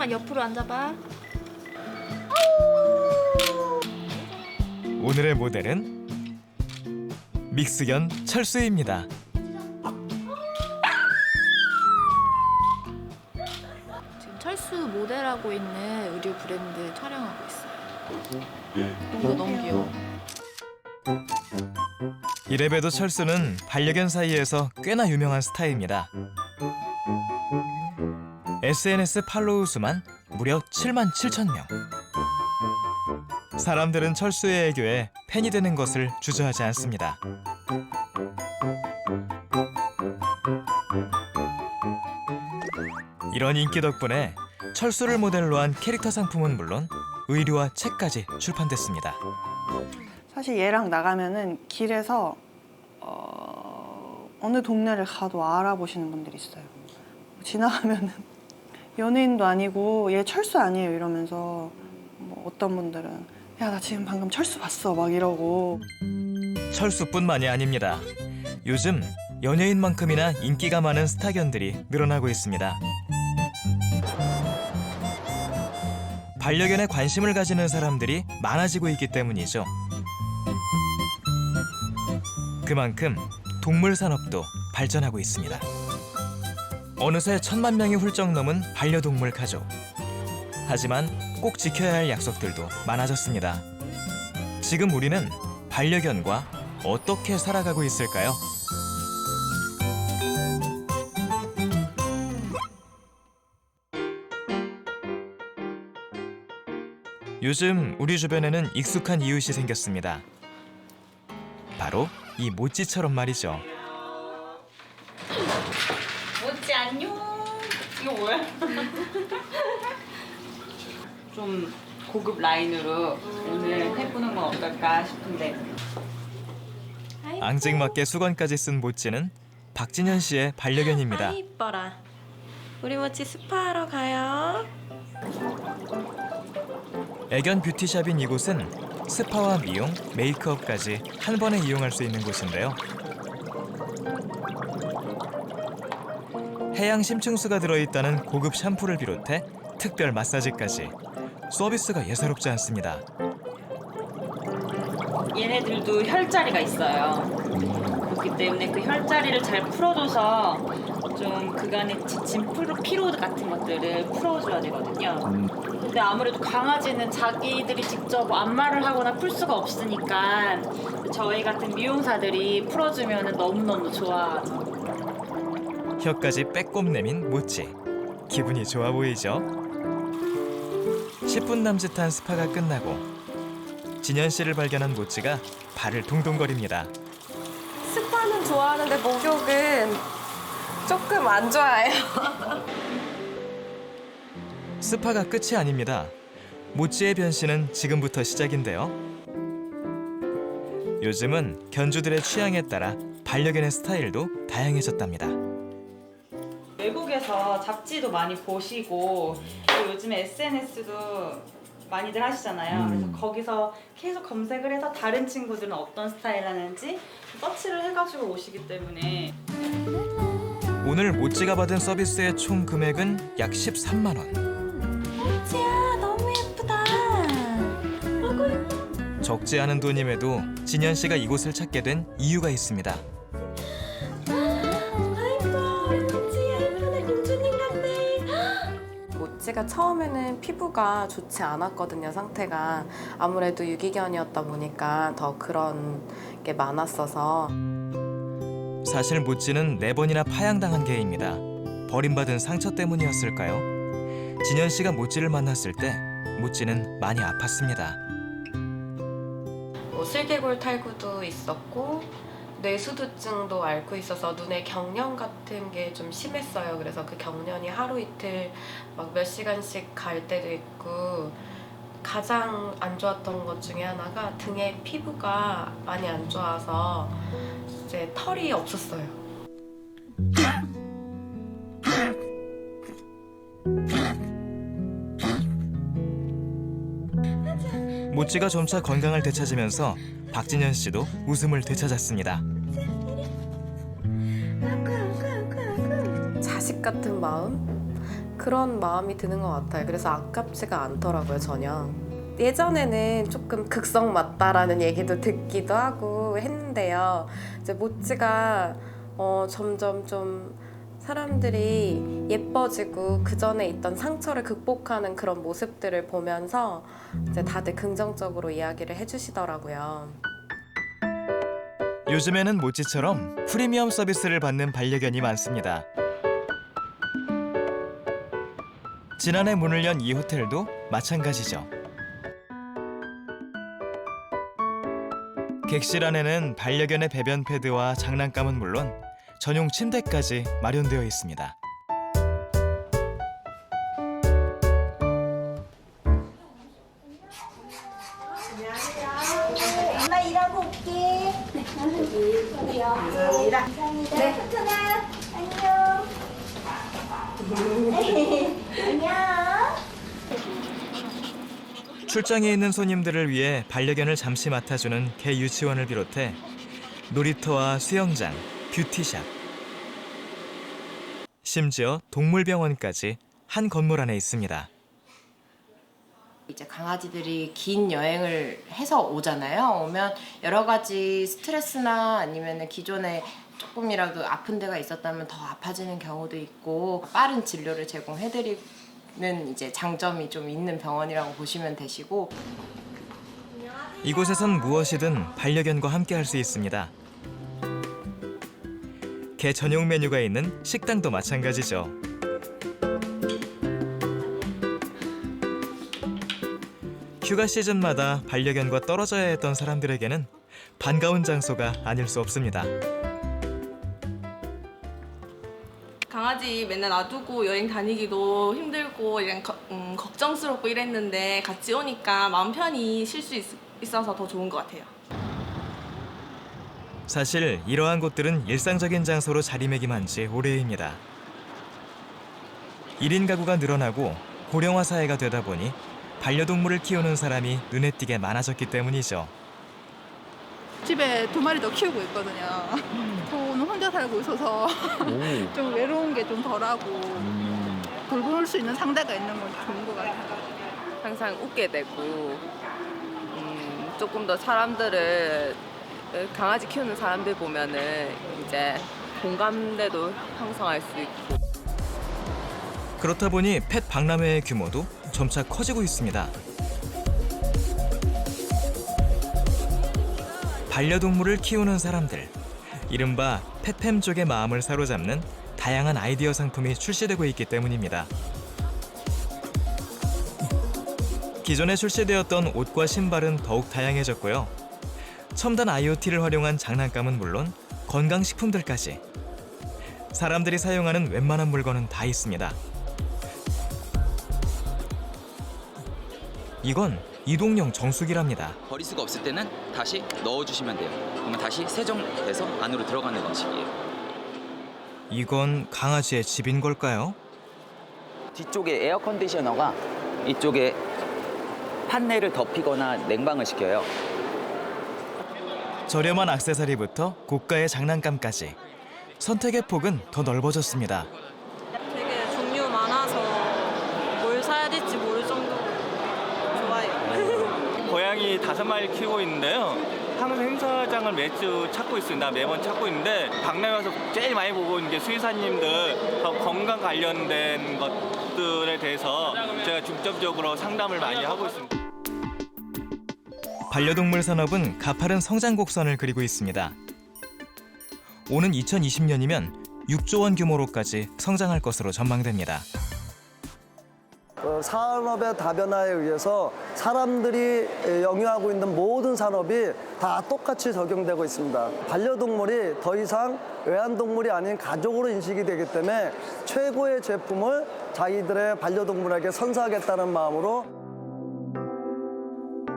살짝만 옆으로 앉아봐. 오늘의 모델은 믹스견 철수입니다. 지금 철수 모델하고 있는 의류 브랜드 촬영하고 있어요. 너무 귀여워. 이래봬도 철수는 반려견 사이에서 꽤나 유명한 스타입니다. SNS 팔로우 수만 무려 77,000명. 사람들은 철수의 애교에 팬이 되는 것을 주저하지 않습니다. 이런 인기 덕분에 철수를 모델로 한 캐릭터 상품은 물론 의류와 책까지 출판됐습니다. 사실 얘랑 나가면은 길에서 어느 동네를 가도 알아보시는 분들이 있어요. 지나가면은 연예인도 아니고 얘 철수 아니에요 이러면서 뭐 어떤 분들은 야 나 지금 방금 철수 봤어 막 이러고. 철수뿐만이 아닙니다. 요즘 연예인만큼이나 인기가 많은 스타견들이 늘어나고 있습니다. 반려견에 관심을 가지는 사람들이 많아지고 있기 때문이죠. 그만큼 동물 산업도 발전하고 있습니다. 어느새 1000만 명이 훌쩍 넘은 반려동물 가족. 하지만 꼭 지켜야 할 약속들도 많아졌습니다. 지금 우리는 반려견과 어떻게 살아가고 있을까요? 요즘 우리 주변에는 익숙한 이웃이 생겼습니다. 바로 이 모찌처럼 말이죠. 모찌 안녕. 이거 뭐야? 좀 고급 라인으로 오늘 해보는 건 어떨까 싶은데. 앙증맞게 수건까지 쓴 모찌는 박진현 씨의 반려견입니다. 아 이뻐라. 우리 모찌 스파하러 가요. 애견 뷰티샵인 이곳은 스파와 미용, 메이크업까지 한 번에 이용할 수 있는 곳인데요. 해양 심층수가 들어있다는 고급 샴푸를 비롯해 특별 마사지까지 서비스가 예사롭지 않습니다. 얘네들도 혈자리가 있어요. 그렇기 때문에 그 혈자리를 잘 풀어줘서 좀 그간의 지친 피로 같은 것들을 풀어줘야 되거든요. 근데 아무래도 강아지는 자기들이 직접 안마를 하거나 풀 수가 없으니까 저희 같은 미용사들이 풀어주면 너무너무 좋아하죠. 혀까지 빼꼼 내민 모찌. 기분이 좋아 보이죠? 10분 남짓한 스파가 끝나고 진현 씨를 발견한 모찌가 발을 동동거립니다. 스파는 좋아하는데 목욕은 조금 안 좋아해요. 스파가 끝이 아닙니다. 모찌의 변신은 지금부터 시작인데요. 요즘은 견주들의 취향에 따라 반려견의 스타일도 다양해졌답니다. 외국에서 잡지도 많이 보시고 또 요즘에 SNS도 많이들 하시잖아요. 그래서 거기서 계속 검색을 해서 다른 친구들은 어떤 스타일 하는지 서치를 해가지고 오시기 때문에. 오늘 모찌가 받은 서비스의 총 금액은 약 13만 원. 모찌야 너무 예쁘다. 아이고. 적지 않은 돈임에도 진현 씨가 이곳을 찾게 된 이유가 있습니다. 모찌가 처음에는 피부가 좋지 않았거든요, 상태가. 아무래도 유기견이었다 보니까 더 그런 게 많았어서. 사실 모찌는 4번이나 파양당한 개입니다. 버림받은 상처 때문이었을까요? 진현 씨가 모찌를 만났을 때 모찌는 많이 아팠습니다. 뭐 슬개골 탈구도 있었고 뇌수두증도 앓고 있어서 눈에 경련 같은 게 좀 심했어요. 그래서 그 경련이 하루 이틀 막 몇 시간씩 갈 때도 있고, 가장 안 좋았던 것 중에 하나가 등에 피부가 많이 안 좋아서 이제 털이 없었어요. 모찌가 점차 건강을 되찾으면서 박진현 씨도 웃음을 되찾았습니다. 자식 같은 마음? 그런 마음이 드는 것 같아요. 그래서 아깝지가 않더라고요, 전혀. 예전에는 조금 극성 맞다라는 얘기도 듣기도 하고 했는데요. 이제 모찌가 점점 좀 사람들이 예뻐지고 그 전에 있던 상처를 극복하는 그런 모습들을 보면서 이제 다들 긍정적으로 이야기를 해주시더라고요. 요즘에는 모찌처럼 프리미엄 서비스를 받는 반려견이 많습니다. 지난해 문을 연 이 호텔도 마찬가지죠. 객실 안에는 반려견의 배변 패드와 장난감은 물론 전용 침대까지 마련되어 있습니다. 엄마 일하고 올게. 감사합니다. 네. 천천아, 안녕. 안녕. 출장에 있는 손님들을 위해 반려견을 잠시 맡아주는 개 유치원을 비롯해 놀이터와 수영장, 뷰티샵, 심지어 동물병원까지 한 건물 안에 있습니다. 이제 강아지들이 긴 여행을 해서 오잖아요. 오면 여러 가지 스트레스나 아니면 기존에 조금이라도 아픈 데가 있었다면 더 아파지는 경우도 있고 빠른 진료를 제공해드리는 이제 장점이 좀 있는 병원이라고 보시면 되시고 이곳에선 무엇이든 반려견과 함께 할 수 있습니다. 개 전용 메뉴가 있는 식당도 마찬가지죠. 휴가 시즌마다 반려견과 떨어져야 했던 사람들에게는 반가운 장소가 아닐 수 없습니다. 강아지 맨날 놔두고 여행 다니기도 힘들고 걱정스럽고 이랬는데 같이 오니까 마음 편히 쉴 수 있어서 더 좋은 것 같아요. 사실 이러한 곳들은 일상적인 장소로 자리매김한 지 오래입니다. 1인 가구가 늘어나고 고령화 사회가 되다 보니 반려동물을 키우는 사람이 눈에 띄게 많아졌기 때문이죠. 집에 2마리 더 키우고 있거든요. 저는 혼자 살고 있어서 좀 외로운 게 좀 덜하고 돌볼 수 있는 상대가 있는 건 좋은 것 같아요. 항상 웃게 되고 조금 더 사람들을 강아지 키우는 사람들 보면은 이제 공감대도 형성할 수 있고. 그렇다 보니 펫 박람회의 규모도 점차 커지고 있습니다. 반려동물을 키우는 사람들, 이른바 펫팸 쪽의 마음을 사로잡는 다양한 아이디어 상품이 출시되고 있기 때문입니다. 기존에 출시되었던 옷과 신발은 더욱 다양해졌고요. 첨단 IoT를 활용한 장난감은 물론 건강식품들까지 사람들이 사용하는 웬만한 물건은 다 있습니다. 이건 이동용 정수기랍니다. 버릴 수가 없을 때는 다시 넣어주시면 돼요. 그러면 다시 세정돼서 안으로 들어가는 방식이에요. 이건 강아지의 집인 걸까요? 뒤쪽에 에어컨디셔너가 이쪽에 판넬을 덮이거나 냉방을 시켜요. 저렴한 액세서리부터 고가의 장난감까지 선택의 폭은 더 넓어졌습니다. 되게 종류 많아서 뭘 사야 될지 모를 정도로 좋아요. 고양이 5마리 키우고 있는데요. 항상 행사장을 매주 찾고 있습니다. 매번 찾고 있는데 박람회 와서 제일 많이 보고 있는 게 수의사님들 건강 관련된 것들에 대해서 제가 중점적으로 상담을 많이 하고 있습니다. 반려동물 산업은 가파른 성장 곡선을 그리고 있습니다. 오는 2020년이면 6조 원 규모로까지 성장할 것으로 전망됩니다. 산업의 다변화에 의해서 사람들이 영위하고 있는 모든 산업이 다 똑같이 적용되고 있습니다. 반려동물이 더 이상 애완동물이 아닌 가족으로 인식이 되기 때문에 최고의 제품을 자기들의 반려동물에게 선사하겠다는 마음으로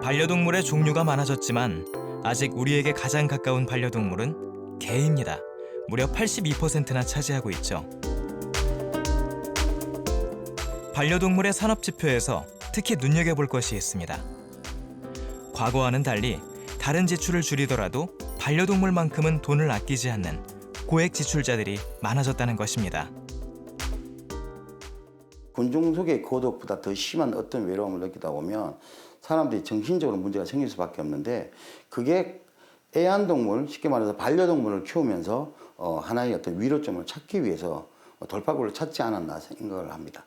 반려동물의 종류가 많아졌지만 아직 우리에게 가장 가까운 반려동물은 개입니다. 무려 82%나 차지하고 있죠. 반려동물의 산업 지표에서 특히 눈여겨볼 것이 있습니다. 과거와는 달리 다른 지출을 줄이더라도 반려동물만큼은 돈을 아끼지 않는 고액 지출자들이 많아졌다는 것입니다. 군중 속의 고독보다 더 심한 어떤 외로움을 느끼다 보면 사람들이 정신적으로 문제가 생길 수밖에 없는데 그게 애완동물, 쉽게 말해서 반려동물을 키우면서 하나의 어떤 위로점을 찾기 위해서 돌파구를 찾지 않았나 생각을 합니다.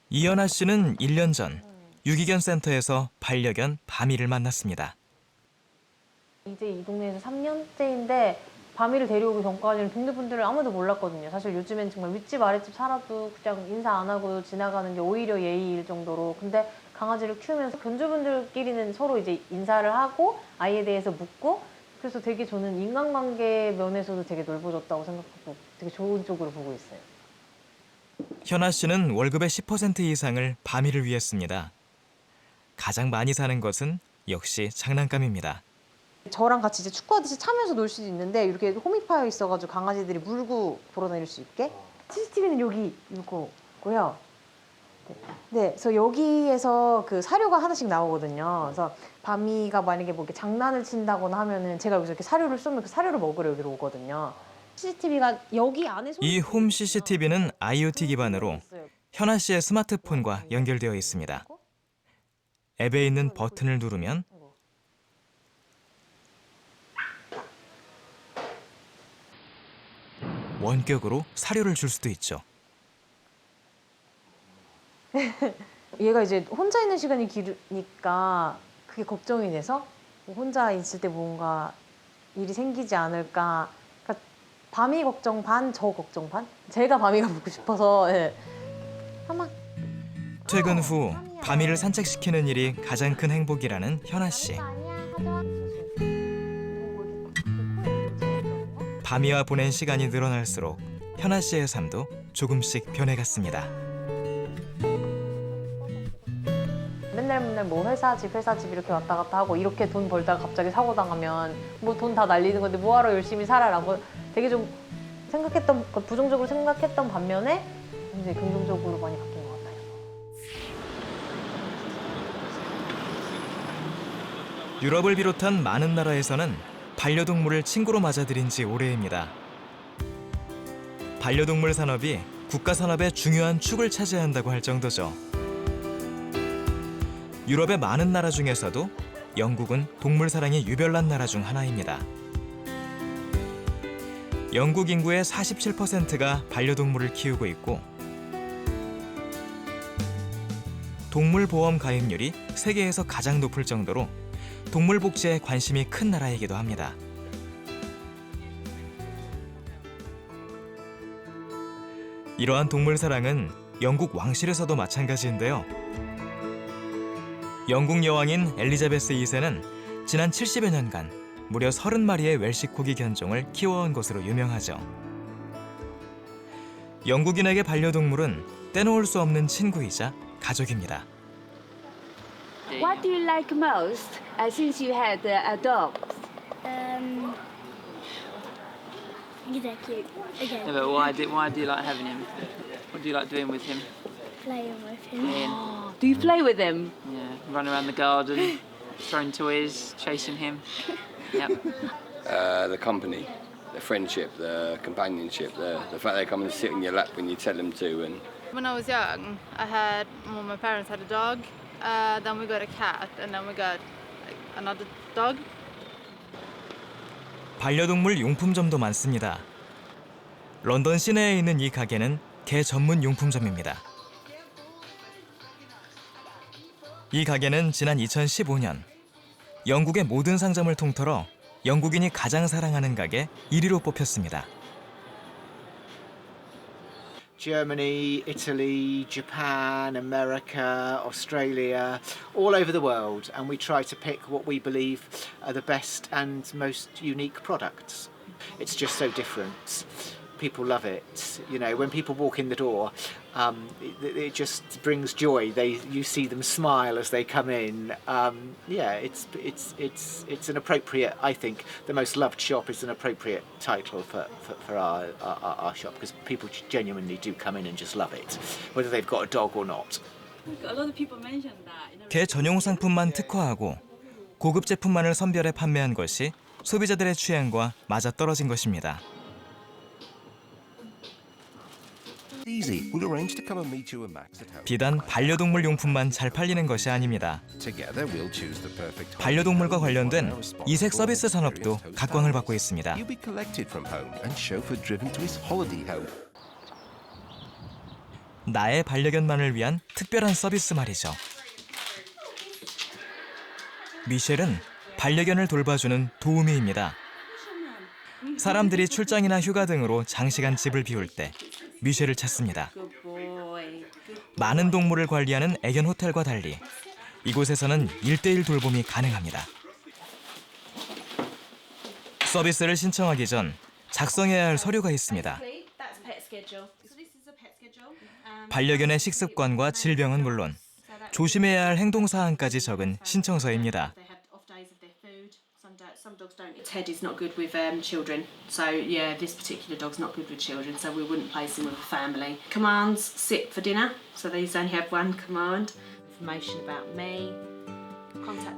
이연아 씨는 1년 전 유기견 센터에서 반려견 바미를 만났습니다. 이제 이 동네에서 3년째인데 바미를 데려오기 전까지는 동네 분들을 아무도 몰랐거든요. 사실 요즘엔 정말 윗집 아랫집 살아도 그냥 인사 안 하고 지나가는 게 오히려 예의일 정도로. 근데 강아지를 키우면서 견주분들끼리는 서로 이제 인사를 하고 아이에 대해서 묻고 그래서 되게 저는 인간관계 면에서도 되게 넓어졌다고 생각하고 되게 좋은 쪽으로 보고 있어요. 현아 씨는 월급의 10% 이상을 바미를 위해 씁니다. 가장 많이 사는 것은 역시 장난감입니다. 저랑 같이 이제 축구하듯이 차면서 놀 수도 있는데 이렇게 홈이 파여 있어가지고 강아지들이 물고 돌아다닐 수 있게. CCTV는 여기 있고요. 네, 그래서 여기에서 그 사료가 하나씩 나오거든요. 그래서 바미가 만약에 뭐 이렇게 장난을 친다거나 하면은 제가 여기서 이렇게 사료를 쏘면 그 사료를 먹으러 여기로 오거든요. CCTV가 여기 안에 이 홈 CCTV는 IoT 기반으로 현아 씨의 스마트폰과 연결되어 있습니다. 앱에 있는 버튼을 누르면 원격으로 사료를 줄 수도 있죠. 얘가 이제 혼자 있는 시간이 길으니까 그게 걱정이 돼서 혼자 있을 때 뭔가 일이 생기지 않을까. 그러니까 바미 걱정 반, 저 걱정 반. 제가 바미가 보고 싶어서. 예. 아마 퇴근 후 바미를 산책시키는 일이 가장 큰 행복이라는 현아 씨. 바미와 보낸 시간이 늘어날수록 현아 씨의 삶도 조금씩 변해갔습니다. 맨날 뭐 회사 집 이렇게 왔다 갔다 하고 이렇게 돈 벌다가 갑자기 사고 당하면 뭐 돈 다 날리는 건데 뭐하러 열심히 살아라고 되게 좀 부정적으로 생각했던 반면에 굉장히 긍정적으로 많이 바뀐 것 같아요. 유럽을 비롯한 많은 나라에서는 반려동물을 친구로 맞아들인 지 오래입니다. 반려동물 산업이 국가 산업의 중요한 축을 차지한다고 할 정도죠. 유럽의 많은 나라 중에서도 영국은 동물 사랑이 유별난 나라 중 하나입니다. 영국 인구의 47%가 반려동물을 키우고 있고 동물보험 가입률이 세계에서 가장 높을 정도로 동물 복지에 관심이 큰 나라이기도 합니다. 이러한 동물 사랑은 영국 왕실에서도 마찬가지인데요. 영국 여왕인 엘리자베스 2세는 지난 70여 년간 무려 30마리의 웰시코기 견종을 키워온 것으로 유명하죠. 영국인에게 반려동물은 떼놓을 수 없는 친구이자 가족입니다. What do you like most since you had a dog? He's cute. Okay. Yeah, but why do you like having him? What do you like doing with him? Playing with him. Playing. Do you play with him? Yeah, run around the garden, throwing toys, chasing him. Yep. The company, the friendship, the companionship, the fact they come and sit in your lap when you tell them to. And When I was young, my parents had a dog, then we got a cat, and then we got another dog. 반려동물 용품점도 많습니다. 런던 시내에 있는 이 가게는 개 전문 용품점입니다. 이 가게는 지난 2015년 영국의 모든 상점을 통틀어 영국인이 가장 사랑하는 가게 1위로 뽑혔습니다. Germany, Italy, Japan, America, Australia, all over the world, and we try to pick what we believe are the best and most unique products. It's just so different. People love it. You know, when people walk in the door, it just brings joy. You see them smile as they come in. Yeah, it's an appropriate. I think the most loved shop is an appropriate title for our shop because people genuinely do come in and just love it, whether they've got a dog or not. A lot of people mention that. 개 전용 상품만 특화하고 고급 제품만을 선별해 판매한 것이 소비자들의 취향과 맞아떨어진 것입니다. Easy. We'll arrange to come and meet you and Max at home. 비단 반려동물 용품만 잘 팔리는 것이 아닙니다. Together we'll choose the perfect home. 반려동물과 관련된 이색 서비스 산업도 각광을 받고 있습니다. You'll be collected from home and chauffeur driven to his holiday home. 나의 반려견만을 위한 특별한 서비스 말이죠. 미셸은 반려견을 돌봐주는 도우미입니다. 사람들이 출장이나 휴가 등으로 장시간 집을 비울 때 미셸을 찾습니다. 많은 동물을 관리하는 애견 호텔과 달리 이곳에서는 1:1 돌봄이 가능합니다. 서비스를 신청하기 전 작성해야 할 서류가 있습니다. 반려견의 식습관과 질병은 물론 조심해야 할 행동사항까지 적은 신청서입니다. Some dogs don't. Ted is not good with children, so yeah, this particular dog's not good with children, so we wouldn't place him with a family. Commands: sit for dinner, so these only have one command. Information about me.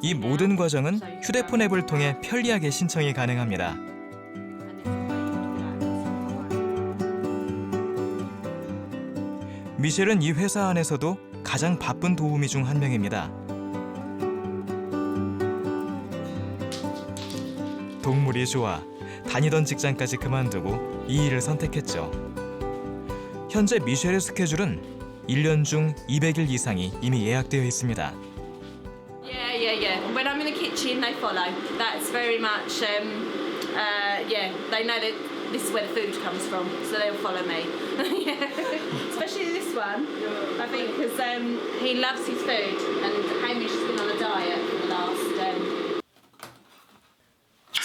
이 모든 과정은 휴대폰 앱을 통해 편리하게 신청이 가능합니다. 미셸은 이 회사 안에서도 가장 바쁜 도우미 중 한 명입니다. 동물이 좋아 다니던 직장까지 그만두고 이 일을 선택했죠. 현재 미셸의 스케줄은 1년 중 200일 이상이 이미 예약되어 있습니다. Yeah. When I'm in the kitchen, they follow. That's very much, yeah, they know that this is where the food comes from, so they'll follow me. Yeah. Especially this one, I think, because he loves his food, and Hamish has been on a diet for the last.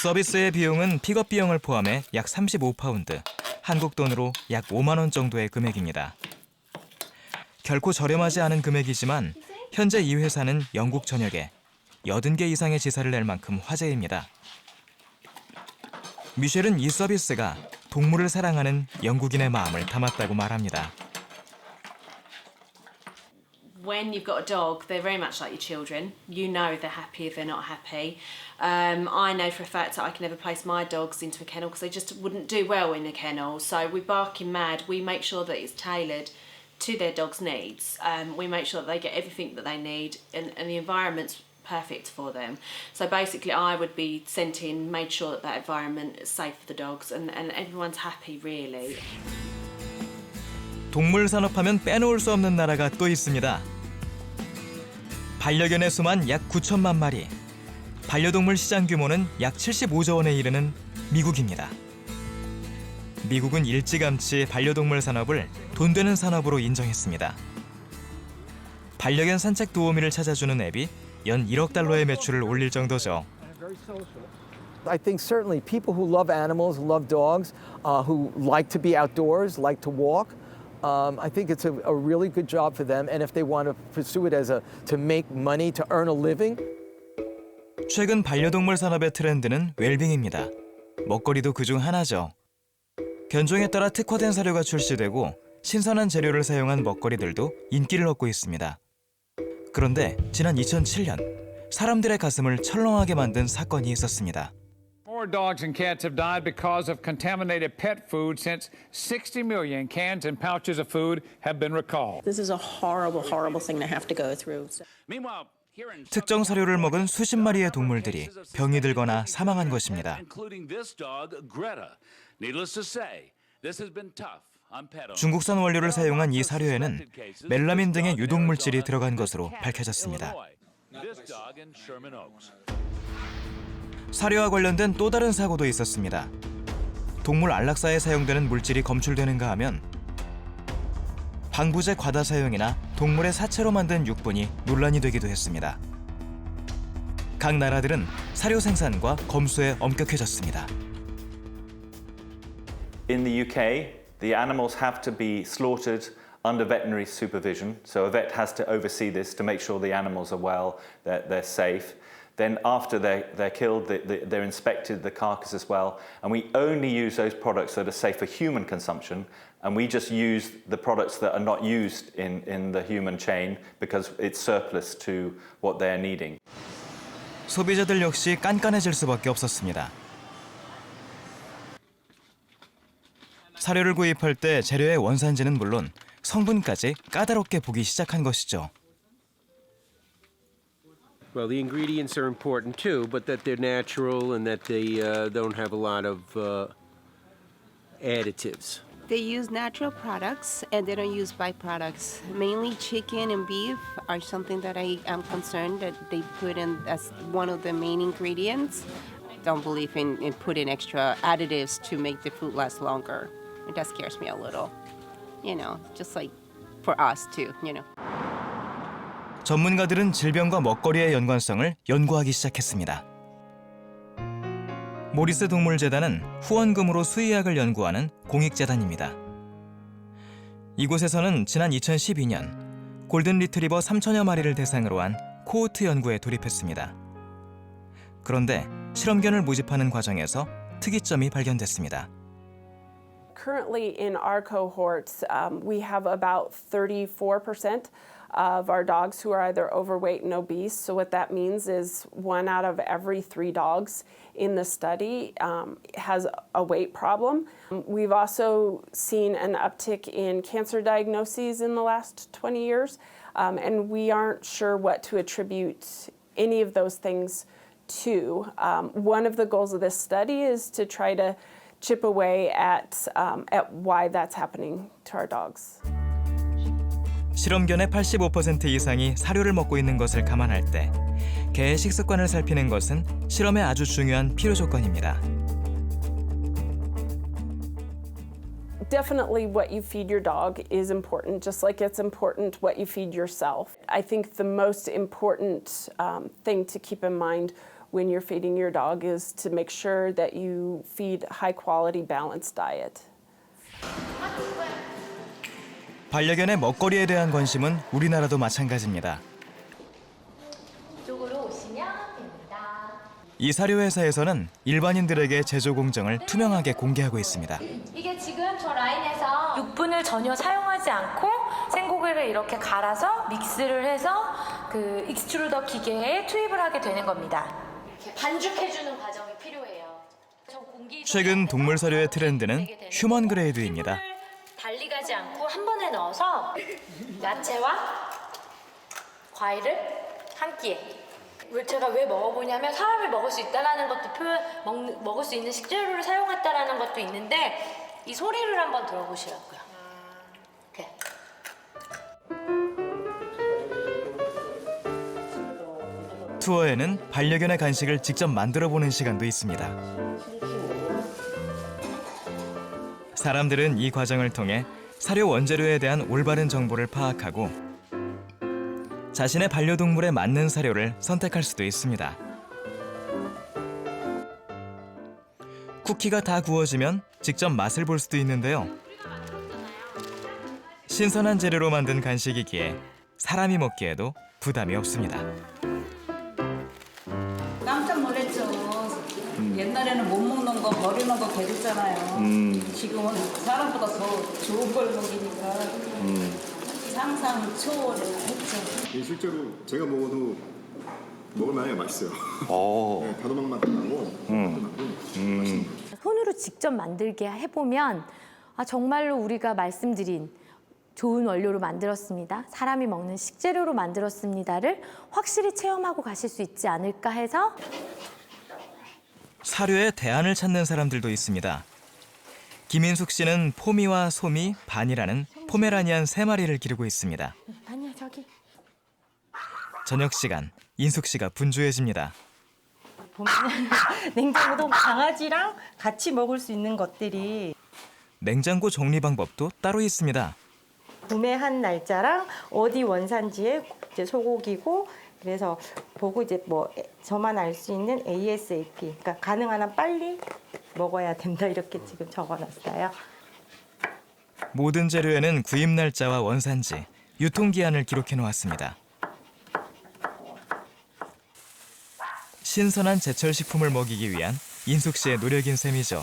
서비스의 비용은 픽업 비용을 포함해 약 35파운드, 한국 돈으로 약 5만 원 정도의 금액입니다. 결코 저렴하지 않은 금액이지만 현재 이 회사는 영국 전역에 80개 이상의 지사를 낼 만큼 화제입니다. 미셸은 이 서비스가 동물을 사랑하는 영국인의 마음을 담았다고 말합니다. When you've got a dog, they're very much like your children. You know they're happy if they're not happy. I know for a fact that I can never place my dogs into a kennel because they just wouldn't do well in a kennel. So we barking mad. We make sure that it's tailored to their dog's needs. We make sure that they get everything that they need and the environment's perfect for them. So basically I would be sent in, made sure that that environment is safe for the dogs and everyone's happy really. 동물 산업하면 빼놓을 수 없는 나라가 또 있습니다. 반려견의 수만 약 9천만 마리, 반려동물 시장 규모는 약 75조 원에 이르는 미국입니다. 미국은 일찌감치 반려동물 산업을 돈 되는 산업으로 인정했습니다. 반려견 산책 도우미를 찾아주는 앱이 연 1억 달러의 매출을 올릴 정도죠. I think certainly people who love animals, love dogs, who like to be outdoors, like to walk, I think it's a really good job for them. And if they want to pursue it as to make money, to earn a living. 최근 반려동물 산업의 트렌드는 웰빙입니다. 먹거리도 그중 하나죠. 견종에 따라 특화된 사료가 출시되고 신선한 재료를 사용한 먹거리들도 인기를 얻고 있습니다. 그런데 지난 2007년 사람들의 가슴을 철렁하게 만든 사건이 있었습니다. More dogs and cats have died because of contaminated pet food since 60 million cans and pouches of food have been recalled. This is a horrible, horrible thing to have to go through. Meanwhile, 특정 사료를 먹은 수십 마리의 동물들이 병이 들거나 사망한 것입니다. including this dog, Greta. Needless to say, this has been tough. 중국산 원료를 사용한 이 사료에는 멜라민 등의 유독물질이 들어간 것으로 밝혀졌습니다. 사료와 관련된 또 다른 사고도 있었습니다. 동물 안락사에 사용되는 물질이 검출되는가 하면 방부제 과다 사용이나 동물의 사체로 만든 육분이 논란이 되기도 했습니다. 각 나라들은 사료 생산과 검수에 엄격해졌습니다. In the UK, the animals have to be slaughtered under veterinary supervision. So a vet has to oversee this to make sure the animals are well, they're safe. Then after they're killed, they're inspected, the carcass as well. And we only use those products that are safe for human consumption. And we just use the products that are not used in the human chain because it's surplus to what they're needing. 소비자들 역시 깐깐해질 수밖에 없었습니다. 사료를 구입할 때 재료의 원산지는 물론 성분까지 까다롭게 보기 시작한 것이죠. Well, the ingredients are important too, but that they're natural and that they don't have a lot of additives. They use natural products and they don't use byproducts. Mainly chicken and beef are something that I am concerned that they put in as one of the main ingredients. Don't believe in putting extra additives to make the food last longer. That scares me a little. You know, just like for us too, you know. 전문가들은 질병과 먹거리의 연관성을 연구하기 시작했습니다. 모리스 동물재단은 후원금으로 수의학을 연구하는 공익재단입니다. 이곳에서는 지난 2012년 골든 리트리버 3천여 마리를 대상으로 한 코호트 연구에 돌입했습니다. 그런데 실험견을 모집하는 과정에서 특이점이 발견됐습니다. Currently in our cohorts, we have about 34% of our dogs who are either overweight and obese. So what that means is 1 out of every 3 dogs in the study has a weight problem. We've also seen an uptick in cancer diagnoses in the last 20 years, and we aren't sure what to attribute any of those things to. One of the goals of this study is to try to chip away at why that's happening to our dogs. 실험견의 85% 이상이 사료를 먹고 있는 것을 감안할 때 개의 식습관을 살피는 것은 실험의 아주 중요한 필요 조건입니다. Definitely what you feed your dog is important, just like it's important what you feed yourself. I think the most important thing to keep in mind when you're feeding your dog is to make sure that you feed high quality balanced diet. 반려견의 먹거리에 대한 관심은 우리나라도 마찬가지입니다. 이쪽으로 오시면 됩니다. 이 사료 회사에서는 일반인들에게 제조 공정을 투명하게 공개하고 있습니다. 이게 지금 저 라인에서 육분을 전혀 사용하지 않고 생고기를 이렇게 갈아서 믹스를 해서 그 익스트루더 기계에 투입을 하게 되는 겁니다. 이렇게 반죽해주는 과정이 필요해요. 최근 동물 사료의 트렌드는 휴먼 그레이드입니다. 달리 가지 않고 한 번에 넣어서 야채와 과일을 한 끼에. 제가 왜 먹어보냐면 사람이 먹을 수 있다라는 것도 먹을 수 있는 식재료를 사용했다라는 것도 있는데 이 소리를 한번 들어보시라고요. 이렇게. 투어에는 반려견의 간식을 직접 만들어보는 시간도 있습니다. 사람들은 이 과정을 통해 사료 원재료에 대한 올바른 정보를 파악하고 자신의 반려동물에 맞는 사료를 선택할 수도 있습니다. 쿠키가 다 구워지면 직접 맛을 볼 수도 있는데요. 신선한 재료로 만든 간식이기에 사람이 먹기에도 부담이 없습니다. 깜짝 놀랐죠. 옛날에는 못 먹는 거 버리는 거 그랬잖아요. 지금은 사람보다 더 좋은 걸 먹이니까 상상 초월을 했죠. 실제로 제가 먹어도 먹을만해요. 맛있어요. 네, 다도막 맛도 나고 맛있습니다. 손으로 직접 만들게 해보면 정말로 우리가 말씀드린 좋은 원료로 만들었습니다. 사람이 먹는 식재료로 만들었습니다를 확실히 체험하고 가실 수 있지 않을까 해서 사료에 대안을 찾는 사람들도 있습니다. 김인숙 씨는 포미와 소미, 반이라는 포메라니안 3마리를 기르고 있습니다. 반이야 저기. 저녁 시간, 인숙 씨가 분주해집니다. 냉장고도 강아지랑 같이 먹을 수 있는 것들이 냉장고 정리 방법도 따로 있습니다. 구매한 날짜랑 어디 원산지의 이제 소고기고 그래서 보고 이제 뭐 저만 알 수 있는 ASAP, 그러니까 가능한 한 빨리 먹어야 된다 이렇게 지금 적어놨어요. 모든 재료에는 구입 날짜와 원산지, 유통기한을 기록해 놓았습니다. 신선한 제철 식품을 먹이기 위한 인숙 씨의 노력인 셈이죠.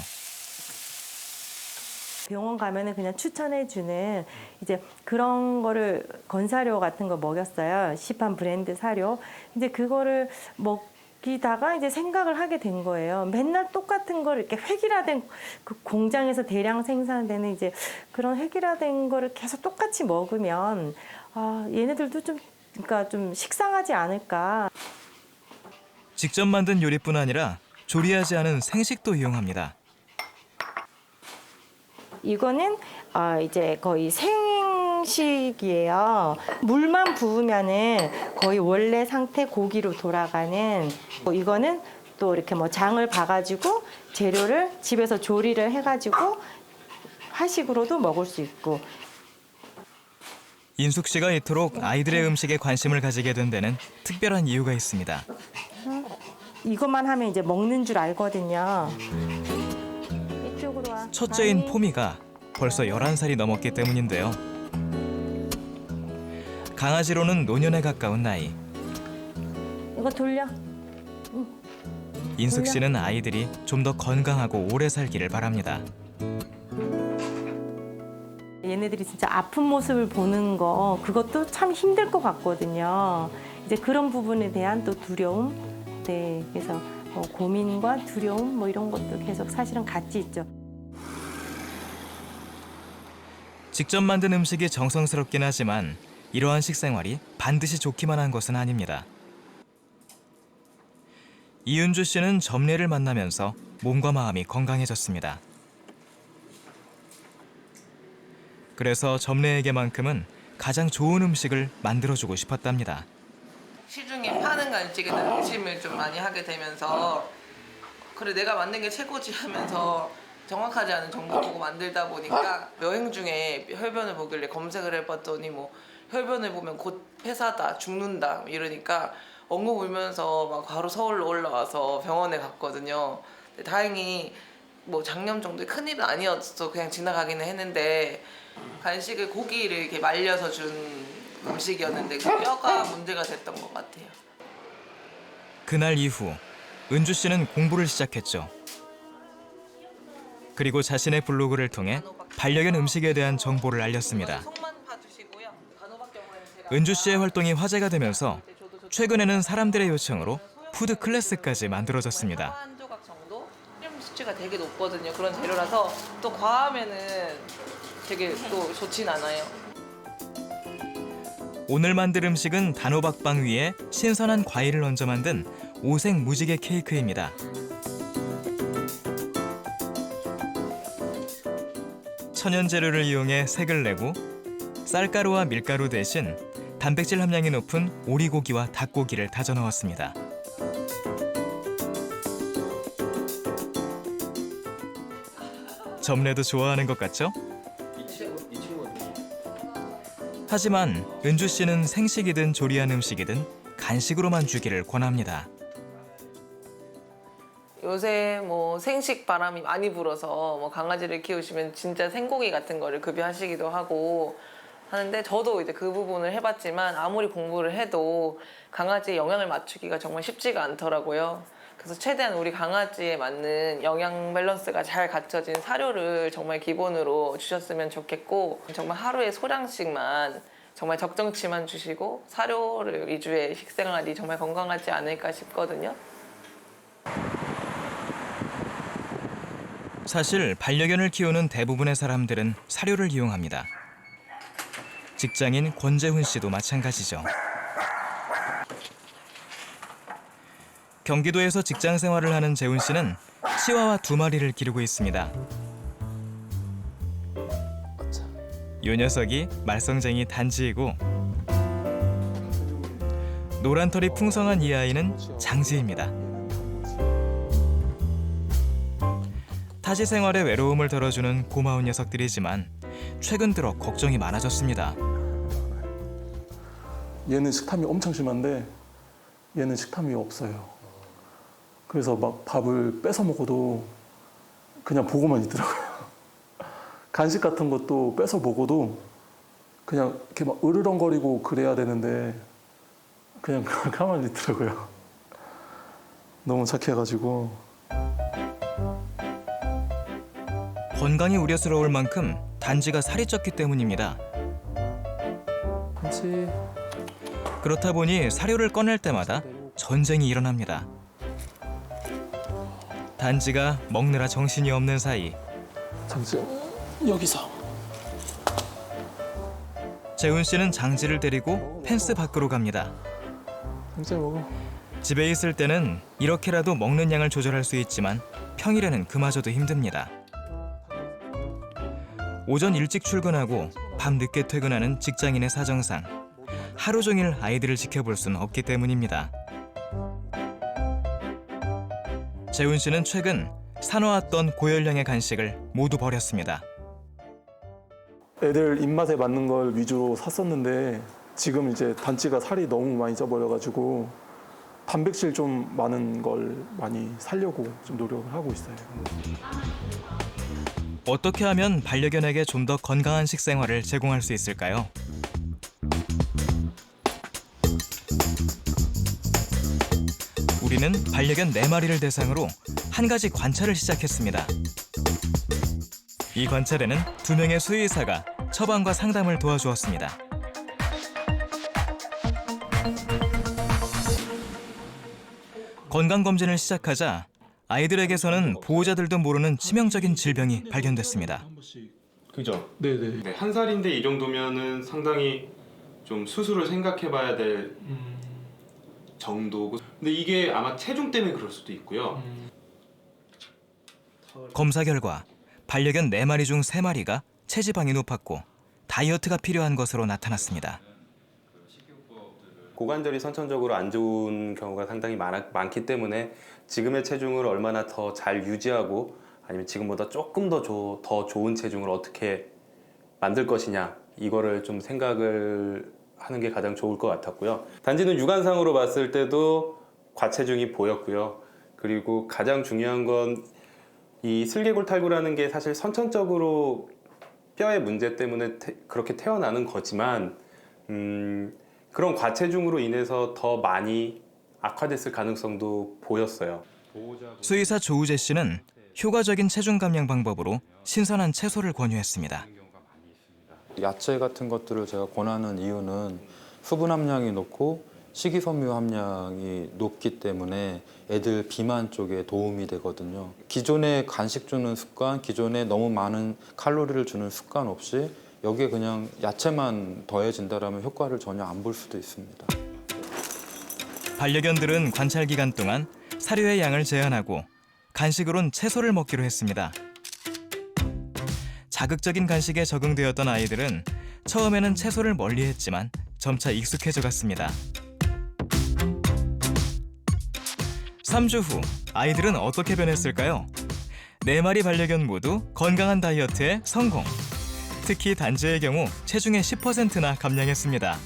병원 가면은 그냥 추천해주는 이제 그런 거를 건사료 같은 거 먹였어요. 시판 브랜드 사료. 근데 그거를 먹기 비다가 이제 생각을 하게 된 거예요. 맨날 똑같은 걸 이렇게 획일화된 그 공장에서 대량 생산되는 이제 그런 획일화된 거를 계속 똑같이 먹으면 얘네들도 그러니까 좀 식상하지 않을까. 직접 만든 요리뿐 아니라 조리하지 않은 생식도 이용합니다. 이거는 이제 거의 생식이에요. 물만 부으면은 거의 원래 상태 고기로 돌아가는. 이거는 또 이렇게 뭐 장을 봐가지고 재료를 집에서 조리를 해가지고 화식으로도 먹을 수 있고. 인숙 씨가 이토록 아이들의 음식에 관심을 가지게 된 데는 특별한 이유가 있습니다. 이것만 하면 이제 먹는 줄 알거든요. 이쪽으로 와. 첫째인 포미가 벌써 11살이 넘었기 때문인데요. 강아지로는 노년에 가까운 나이. 이거 돌려. 인숙 씨는 아이들이 좀 더 건강하고 오래 살기를 바랍니다. 얘네들이 진짜 아픈 모습을 보는 거 그것도 참 힘들 것 같거든요. 이제 그런 부분에 대한 또 두려움, 네, 그래서 고민과 두려움 뭐 이런 것도 계속 사실은 같이 있죠. 직접 만든 음식이 정성스럽긴 하지만 이러한 식생활이 반드시 좋기만 한 것은 아닙니다. 이은주 씨는 점례를 만나면서 몸과 마음이 건강해졌습니다. 그래서 점례에게만큼은 가장 좋은 음식을 만들어주고 싶었답니다. 시중에 파는 간식에는 의심을 좀 많이 하게 되면서 그래 내가 만든 게 최고지 하면서 정확하지 않은 정보 보고 만들다 보니까 여행 중에 혈변을 보길래 검색을 해봤더니 뭐 혈변을 보면 곧 폐사다 죽는다 이러니까 엉엉 울면서 막 바로 서울로 올라와서 병원에 갔거든요. 근데 다행히 뭐 장염 정도의 큰일은 아니었어. 그냥 지나가기는 했는데 간식을 고기를 이렇게 말려서 준 음식이었는데 그 뼈가 문제가 됐던 것 같아요. 그날 이후 은주 씨는 공부를 시작했죠. 그리고 자신의 블로그를 통해 반려견 음식에 대한 정보를 알렸습니다. 은주 씨의 활동이 화제가 되면서 최근에는 사람들의 요청으로 푸드 클래스까지 만들어졌습니다. 한 조각 정도? 칼륨 수치가 되게 높거든요. 그런 재료라서 또 과하면은 되게 또 좋진 않아요. 오늘 만들 음식은 단호박빵 위에 신선한 과일을 얹어 만든 오색 무지개 케이크입니다. 천연 재료를 이용해 색을 내고 쌀가루와 밀가루 대신 단백질 함량이 높은 오리고기와 닭고기를 다져 넣었습니다. 점례도 좋아하는 것 같죠? 하지만 은주 씨는 생식이든 조리한 음식이든 간식으로만 주기를 권합니다. 요새 뭐 생식 바람이 많이 불어서 뭐 강아지를 키우시면 진짜 생고기 같은 거를 급여하시기도 하고 하는데 저도 이제 그 부분을 해봤지만 아무리 공부를 해도 강아지에 영양을 맞추기가 정말 쉽지가 않더라고요. 그래서 최대한 우리 강아지에 맞는 영양 밸런스가 잘 갖춰진 사료를 정말 기본으로 주셨으면 좋겠고 정말 하루에 소량씩만 정말 적정치만 주시고 사료를 위주의 식생활이 정말 건강하지 않을까 싶거든요. 사실 반려견을 키우는 대부분의 사람들은 사료를 이용합니다. 직장인 권재훈 씨도 마찬가지죠. 경기도에서 직장 생활을 하는 재훈 씨는 치와와 2마리를 기르고 있습니다. 요 녀석이 말썽쟁이 단지이고 노란 털이 풍성한 이 아이는 장지입니다. 타지 생활의 외로움을 덜어주는 고마운 녀석들이지만 최근 들어 걱정이 많아졌습니다. 얘는 식탐이 엄청 심한데 얘는 식탐이 없어요. 그래서 막 밥을 뺏어 먹어도 그냥 보고만 있더라고요. 간식 같은 것도 뺏어 먹어도 그냥 이렇게 막 으르렁거리고 그래야 되는데 그냥 가만히 있더라고요. 너무 착해가지고. 건강이 우려스러울 만큼 단지가 살이 쪘기 때문입니다. 단지. 그렇다 보니 사료를 꺼낼 때마다 전쟁이 일어납니다. 단지가 먹느라 정신이 없는 사이 장지 여기서. 재훈 씨는 장지를 데리고 펜스 밖으로 갑니다. 장지 먹어. 집에 있을 때는 이렇게라도 먹는 양을 조절할 수 있지만 평일에는 그마저도 힘듭니다. 오전 일찍 출근하고 밤 늦게 퇴근하는 직장인의 사정상 하루 종일 아이들을 지켜볼 수는 없기 때문입니다. 재훈 씨는 최근 사놓았던 고열량의 간식을 모두 버렸습니다. 애들 입맛에 맞는 걸 위주로 샀었는데 지금 이제 단지가 살이 너무 많이 쪄버려가지고 단백질 좀 많은 걸 많이 사려고 좀 노력을 하고 있어요. 어떻게 하면 반려견에게 좀 더 건강한 식생활을 제공할 수 있을까요? 우리는 반려견 4마리를 대상으로 한 가지 관찰을 시작했습니다. 이 관찰에는 2명의 수의사가 처방과 상담을 도와주었습니다. 건강검진을 시작하자 아이들에게서는 보호자들도 모르는 치명적인 질병이 발견됐습니다. 그죠? 네네. 네, 1살인데 이 정도면은 상당히 좀 수술을 생각해봐야 될 정도고. 근데 이게 아마 체중 때문에 그럴 수도 있고요. 검사 결과 반려견 4마리 중 3마리가 체지방이 높았고 다이어트가 필요한 것으로 나타났습니다. 고관절이 선천적으로 안 좋은 경우가 상당히 많기 때문에 지금의 체중을 얼마나 더 잘 유지하고 아니면 지금보다 조금 더 좋은 체중을 어떻게 만들 것이냐 이거를 좀 생각을 하는 게 가장 좋을 것 같았고요. 단지는 육안상으로 봤을 때도 과체중이 보였고요. 그리고 가장 중요한 건 이 슬개골탈구라는 게 사실 선천적으로 뼈의 문제 때문에 그렇게 태어나는 거지만 그런 과체중으로 인해서 더 많이 악화됐을 가능성도 보였어요. 수의사 조우재 씨는 효과적인 체중 감량 방법으로 신선한 채소를 권유했습니다. 야채 같은 것들을 제가 권하는 이유는 수분 함량이 높고 식이섬유 함량이 높기 때문에 애들 비만 쪽에 도움이 되거든요. 기존에 간식 주는 습관, 기존에 너무 많은 칼로리를 주는 습관 없이 여기에 그냥 야채만 더해진다면 효과를 전혀 안 볼 수도 있습니다. 반려견들은 관찰 기간 동안 사료의 양을 제한하고 간식으론 채소를 먹기로 했습니다. 자극적인 간식에 적응되었던 아이들은 처음에는 채소를 멀리했지만 점차 익숙해져 갔습니다. 3주 후 아이들은 어떻게 변했을까요? 4마리 반려견 모두 건강한 다이어트에 성공! 특히 단지의 경우 체중의 10%나 감량했습니다.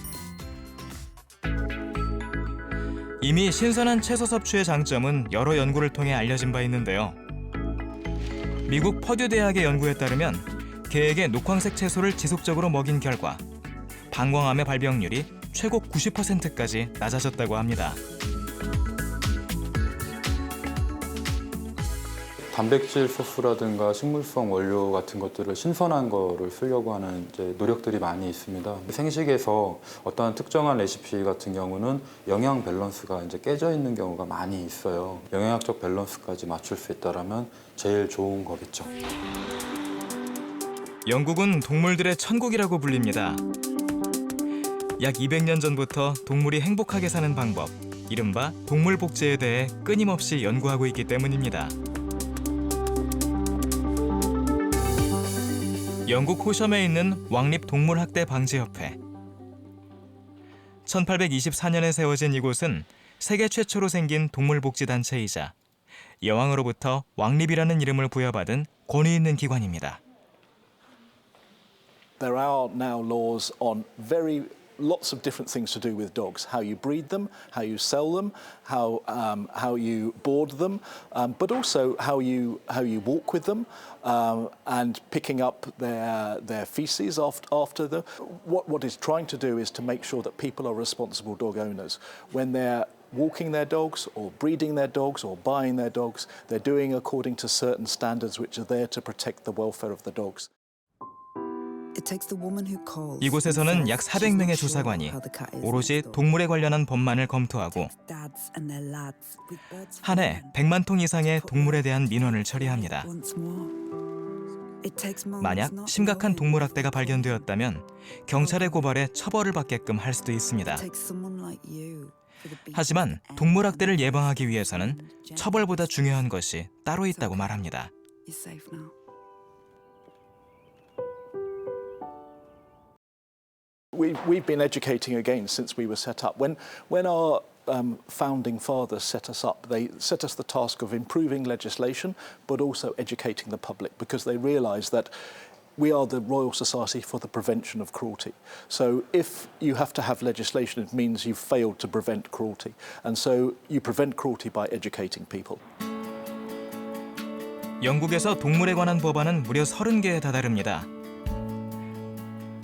이미 신선한 채소 섭취의 장점은 여러 연구를 통해 알려진 바 있는데요. 미국 퍼듀 대학의 연구에 따르면 개에게 녹황색 채소를 지속적으로 먹인 결과 방광암의 발병률이 최고 90%까지 낮아졌다고 합니다. 단백질 소스라든가 식물성 원료 같은 것들을 신선한 거를 쓰려고 하는 이제 노력들이 많이 있습니다. 생식에서 어떠한 특정한 레시피 같은 경우는 영양 밸런스가 이제 깨져 있는 경우가 많이 있어요. 영양학적 밸런스까지 맞출 수 있다라면 제일 좋은 거겠죠. 영국은 동물들의 천국이라고 불립니다. 약 200년 전부터 동물이 행복하게 사는 방법, 이른바 동물 복제에 대해 끊임없이 연구하고 있기 때문입니다. 영국 호샴에 있는 왕립동물학대방지협회. 1824년에 세워진 이곳은 세계 최초로 생긴 동물복지단체이자 여왕으로부터 왕립이라는 이름을 부여받은 권위 있는 기관입니다. There are now laws on lots of different things to do with dogs: how you breed them, how you sell them, how you board them, but also how you walk with them, and picking up their feces after them. What it's trying to do is to make sure that people are responsible dog owners when they're walking their dogs or breeding their dogs or buying their dogs. They're doing according to certain standards which are there to protect the welfare of the dogs. 이곳에서는 약 400명의 조사관이 오롯이 동물에 관련한 법만을 검토하고 한 해 100만 통 이상의 동물에 대한 민원을 처리합니다. 만약 심각한 동물학대가 발견되었다면 경찰에 고발해 처벌을 받게끔 할 수도 있습니다. 하지만 동물학대를 예방하기 위해서는 처벌보다 중요한 것이 따로 있다고 말합니다. We've been educating again since we were set up. When our founding fathers set us up, they set us the task of improving legislation, but also educating the public, because they realised that we are the Royal Society for the Prevention of Cruelty. So if you have to have legislation, it means you've failed to prevent cruelty. And so you prevent cruelty by educating people. 영국에서 동물에 관한 법안은 무려 30개에 다다릅니다.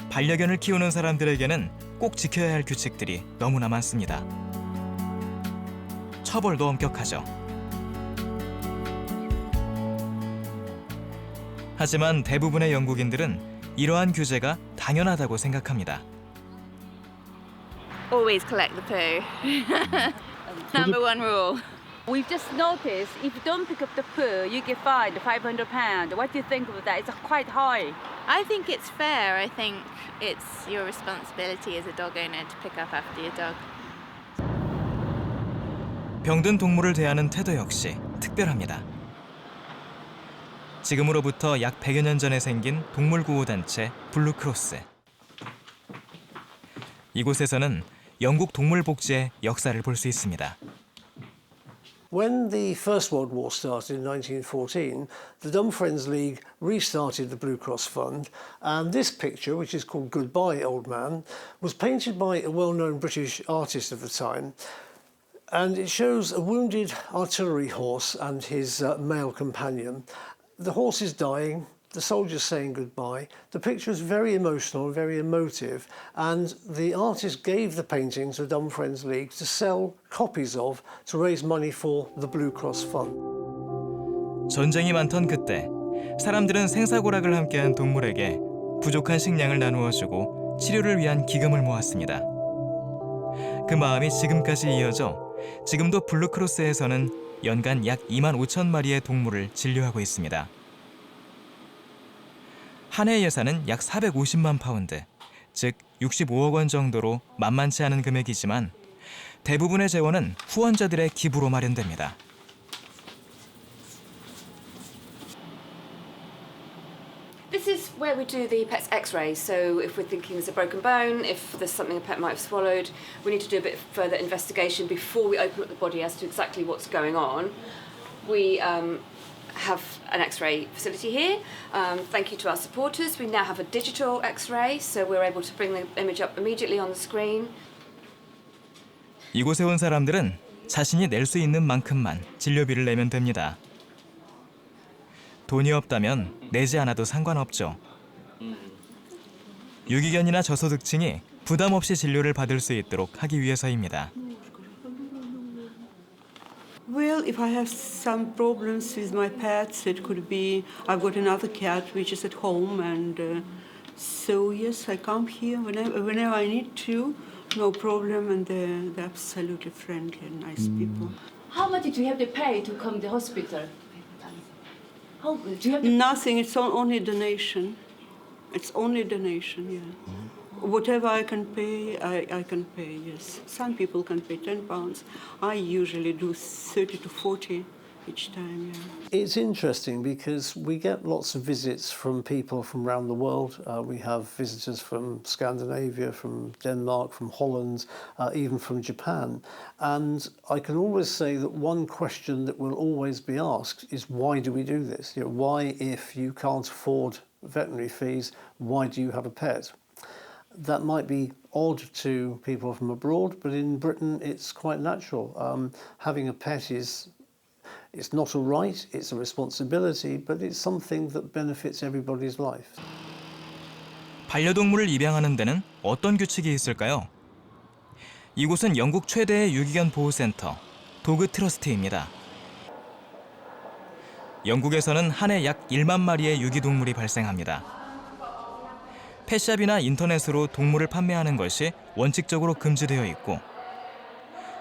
반려견을 키우는 사람들에게는 꼭 지켜야 할 규칙들이 너무나 많습니다. 처벌도 엄격하죠. 하지만 대부분의 영국인들은 이러한 규제가 당연하다고 생각합니다. Always collect the poo. Number one rule. We've just noticed if you don't pick up the poo, you get fined £500. What do you think of that? It's quite high. I think it's fair. I think it's your responsibility as a dog owner to pick up after your dog. 병든 동물을 대하는 태도 역시 특별합니다. 지금으로부터 약 100여 년 전에 생긴 동물구호단체 블루크로스. 이곳에서는 영국 동물복지의 역사를 볼 수 있습니다. When the First World War started in 1914, the Dumb Friends League restarted the Blue Cross Fund, and this picture, which is called Goodbye Old Man, was painted by a well-known British artist of the time, and it shows a wounded artillery horse and his male companion. The horse is dying, the soldier's saying goodbye. The picture is very emotional, very emotive, and the artist gave the painting to the Dumb Friends League to sell copies of to raise money for the Blue Cross Fund. 전쟁이 많던 그때 사람들은 생사고락을 함께한 동물에게 부족한 식량을 나누어주고 치료를 위한 기금을 모았습니다. 그 마음이 지금까지 이어져 지금도 블루크로스에서는 연간 약 2만 5천 마리의 동물을 진료하고 있습니다. 한 해 예산은 약 450만 파운드, 즉 65억 원 정도로 만만치 않은 금액이지만 대부분의 재원은 후원자들의 기부로 마련됩니다. This is where we do the pet's x-rays. So if we're thinking there's a broken bone, if there's something a pet might have swallowed, we need to do a bit further investigation before we open up the body as to exactly what's going on. We have an x-ray facility here. Thank you to our supporters. We now have a digital x-ray, so we're able to bring the image up immediately on the screen. 이곳에 온 사람들은 자신이 낼 수 있는 만큼만 진료비를 내면 됩니다. 돈이 없다면 내지 않아도 상관없죠. 유기견이나 저소득층이 부담 없이 진료를 받을 수 있도록 하기 위해서입니다. Well, if I have some problems with my pets, it could be I've got another cat which is at home, and so yes, I come here whenever I need to, no problem, and they're absolutely friendly and nice people. How much do you have to pay to come to the hospital? How, do you have to... Nothing, it's only donation. It's only donation, yeah. Whatever I can pay, I can pay, yes. Some people can pay £10. I usually do 30 to 40 each time, yeah. It's interesting because we get lots of visits from people from around the world. We have visitors from Scandinavia, from Denmark, from Holland, even from Japan. And I can always say that one question that will always be asked is, why do we do this? You know, why, if you can't afford veterinary fees, why do you have a pet? That might be odd to people from abroad, but in Britain it's quite natural. Having a pet it's not a right, it's a responsibility, but it's something that benefits everybody's life. 반려동물을 입양하는 데는 어떤 규칙이 있을까요? 이곳은 영국 최대의 유기견 보호센터, 도그 트러스트입니다. 영국에서는 한 해 약 1만 마리의 유기동물이 발생합니다. 펫샵이나 인터넷으로 동물을 판매하는 것이 원칙적으로 금지되어 있고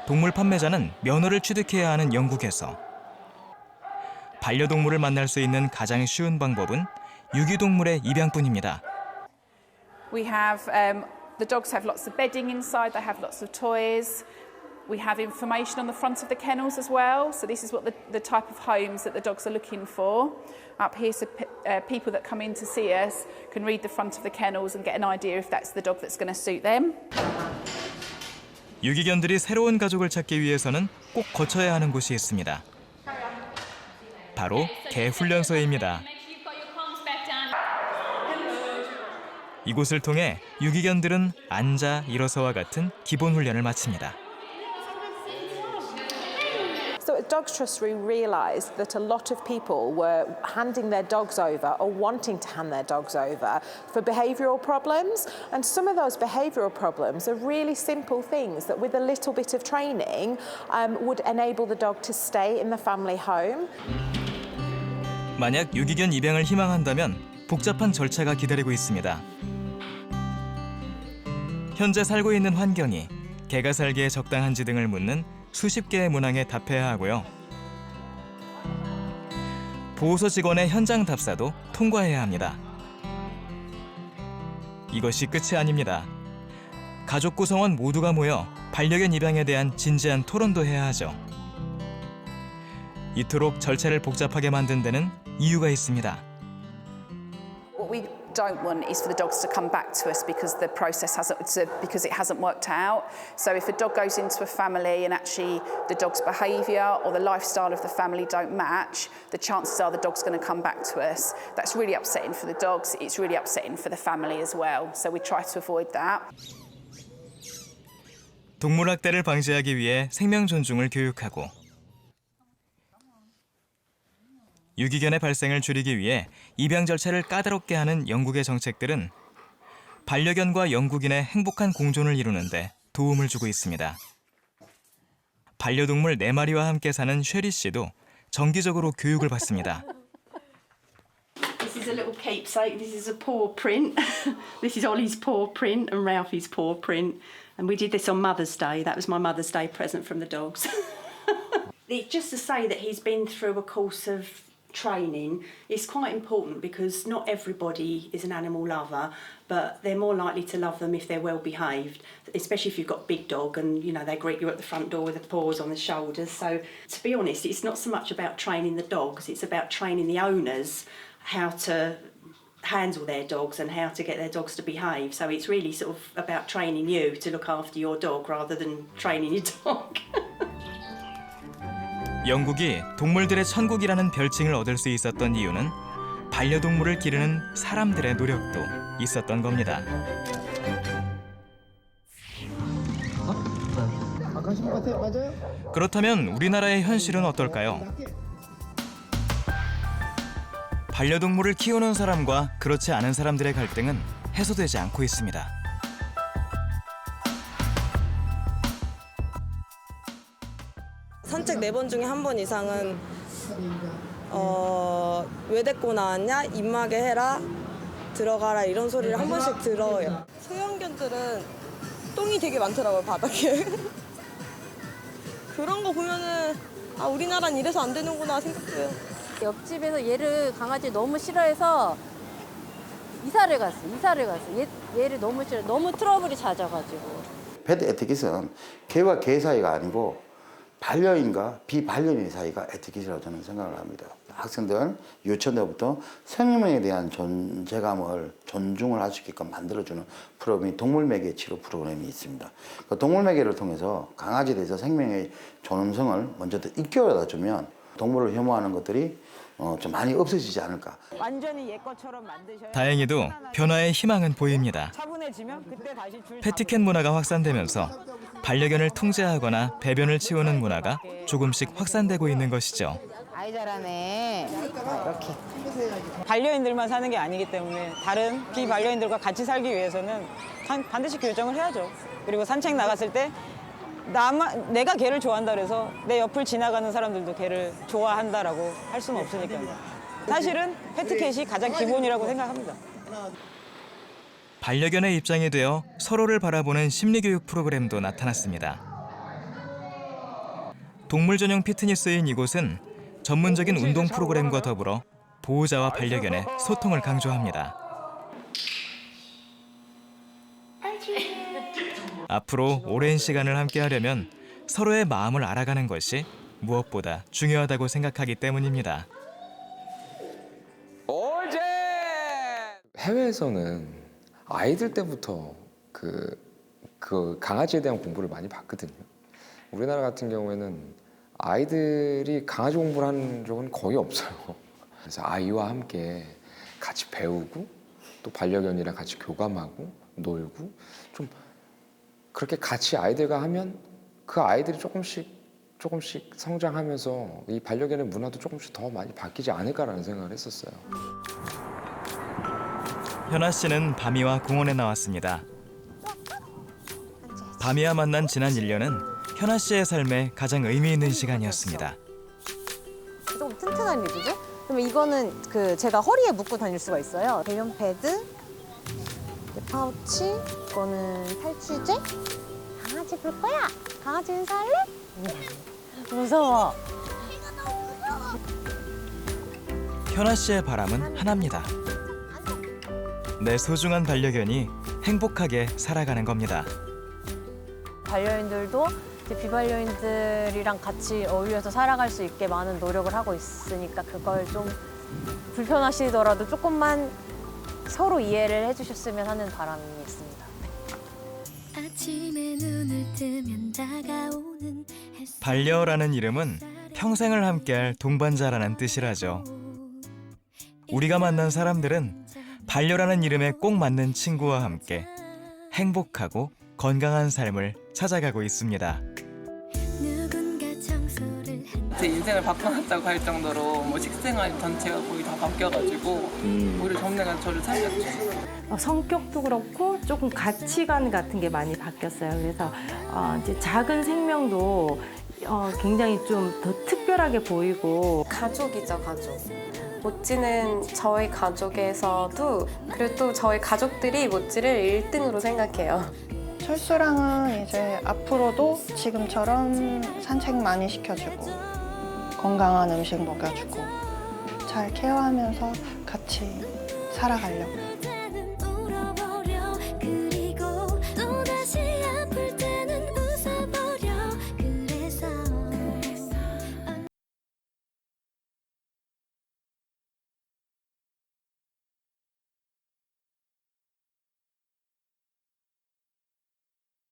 동물 판매자는 면허를 취득해야 하는 영국에서 반려동물을 만날 수 있는 가장 쉬운 방법은 유기동물의 입양뿐입니다. We have the dogs have lots of bedding inside. They have lots of toys. We have information on the front of the kennels as well. So this is what the type of homes that the dogs are looking for. Up here, so people that come in to see us can read the front of the kennels and get an idea if that's the dog that's going to suit them. 유기견들이 새로운 가족을 찾기 위해서는 꼭 거쳐야 하는 곳이 있습니다. 바로 개 훈련소입니다. 이곳을 통해 유기견들은 앉아, 일어서와 같은 기본 훈련을 마칩니다. So at Dogs Trust we realised that a lot of people were handing their dogs over or wanting to hand their dogs over for behavioural problems, and some of those behavioural problems are really simple things that with a little bit of training would enable the dog to stay in the family home. 만약 유기견 입양을 희망한다면 복잡한 절차가 기다리고 있습니다. 현재 살고 있는 환경이 개가 살기에 적당한지 등을 묻는 수십 개의 문항에 답해야 하고요. 보호소 직원의 현장 답사도 통과해야 합니다. 이것이 끝이 아닙니다. 가족 구성원 모두가 모여 반려견 입양에 대한 진지한 토론도 해야 하죠. 이토록 절차를 복잡하게 만든 데는 이유가 있습니다. What we don't want is for the dogs to come back to us because the process hasn't worked out. So if a dog goes into a family and actually the dog's behaviour or the lifestyle of the family don't match, the chances are the dog's going to come back to us. That's really upsetting for the dogs. It's really upsetting for the family as well. So we try to avoid that. 동물학대를 방지하기 위해 생명 존중을 교육하고 유기견의 발생을 줄이기 위해 입양 절차를 까다롭게 하는 영국의 정책들은 반려견과 영국인의 행복한 공존을 이루는 데 도움을 주고 있습니다. 반려동물 4마리와 함께 사는 쉐리 씨도 정기적으로 교육을 받습니다. This is a little keepsake. This is a paw print. This is Ollie's paw print and Ralphie's paw print. And we did this on Mother's Day. That was my Mother's Day present from the dogs. It's just to say that he's been through a course of training is quite important because not everybody is an animal lover, but they're more likely to love them if they're well behaved, especially if you've got a big dog and you know they greet you at the front door with the paws on the shoulders. So to be honest, it's not so much about training the dogs, it's about training the owners how to handle their dogs and how to get their dogs to behave. So it's really sort of about training you to look after your dog rather than training your dog. 영국이 동물들의 천국이라는 별칭을 얻을 수 있었던 이유는 반려동물을 기르는 사람들의 노력도 있었던 겁니다. 그렇다면 우리나라의 현실은 어떨까요? 반려동물을 키우는 사람과 그렇지 않은 사람들의 갈등은 해소되지 않고 있습니다. 산책 4번 중에 1번 이상은 왜 데리고 나왔냐? 입마개 해라, 들어가라 이런 소리를 한 번씩 들어요. 소형견들은 똥이 되게 많더라고요, 바닥에. 그런 거 보면은 아, 우리나라는 이래서 안 되는구나 생각해요. 옆집에서 얘를 강아지 너무 싫어해서 이사를 갔어. 얘를 너무 싫어. 너무 트러블이 잦아가지고. 펫 에티켓은 개와 개 사이가 아니고 반려인과 비반려인 사이가 에티켓이라고 저는 생각을 합니다. 학생들 유치원 때부터 생명에 대한 존재감을 존중을 할 수 있게끔 만들어주는 프로그램이 동물매개 치료 프로그램이 있습니다. 그 동물매개를 통해서 강아지에 대해서 생명의 존엄성을 먼저 일깨워다 주면 동물을 혐오하는 것들이 좀 많이 없어지지 않을까. 완전히 옛 것처럼 만드셔야 다행히도 변화의 희망은 보입니다. 차분해지면 그때 다시 줄 패티캣 문화가 확산되면서 반려견을 통제하거나 배변을 치우는 문화가 조금씩 확산되고 있는 것이죠. 아이 잘하네. 이렇게. 반려인들만 사는 게 아니기 때문에 다른 비반려인들과 같이 살기 위해서는 반드시 교정을 해야죠. 그리고 산책 나갔을 때 내가 개를 좋아한다 그래서 내 옆을 지나가는 사람들도 개를 좋아한다라고 할 수는 없으니까요. 사실은 패티캣이 가장 기본이라고 생각합니다. 반려견의 입장이 되어 서로를 바라보는 심리교육 프로그램도 나타났습니다. 동물 전용 피트니스인 이곳은 전문적인 운동 프로그램과 더불어 보호자와 반려견의 소통을 강조합니다. 앞으로 오랜 시간을 함께하려면 서로의 마음을 알아가는 것이 무엇보다 중요하다고 생각하기 때문입니다. 해외에서는 아이들 때부터 그 강아지에 대한 공부를 많이 받거든요. 우리나라 같은 경우에는 아이들이 강아지 공부를 하는 적은 거의 없어요. 그래서 아이와 함께 같이 배우고 또 반려견이랑 같이 교감하고 놀고 좀 그렇게 같이 아이들과 하면 그 아이들이 조금씩 성장하면서 이 반려견의 문화도 조금씩 더 많이 바뀌지 않을까라는 생각을 했었어요. 현아 씨는 바미와 공원에 나왔습니다. 바미와 만난 지난 1년은 현아 씨의 삶에 가장 의미 있는 시간이었습니다. 좀 튼튼한 리드죠? 그러면 이거는 제가 허리에 묶고 다닐 수가 있어요. 대면 패드, 파우치, 이거는 탈취제. 강아지 볼 거야? 강아지 인사할래? 무서워. 현아 씨의 바람은 하나입니다. 내 소중한 반려견이 행복하게 살아가는 겁니다. 반려인들도 이제 비반려인들이랑 같이 어울려서 살아갈 수 있게 많은 노력을 하고 있으니까 그걸 좀 불편하시더라도 조금만 서로 이해를 해주셨으면 하는 바람이 있습니다. 반려라는 이름은 평생을 함께할 동반자라는 뜻이라죠. 우리가 만난 사람들은 반려라는 이름에 꼭 맞는 친구와 함께 행복하고 건강한 삶을 찾아가고 있습니다. 제 인생을 바꿔놨다고 할 정도로 뭐 식생활 전체가 거의 다 바뀌어가지고 오히려 정내가 저를 살렸죠. 성격도 그렇고 조금 가치관 같은 게 많이 바뀌었어요. 그래서 이제 작은 생명도 굉장히 좀 더 특별하게 보이고. 가족이죠, 가족. 모찌는 저희 가족에서도 그래도 저희 가족들이 모찌를 1등으로 생각해요. 철수랑은 이제 앞으로도 지금처럼 산책 많이 시켜주고 건강한 음식 먹여주고 잘 케어하면서 같이 살아가려고요.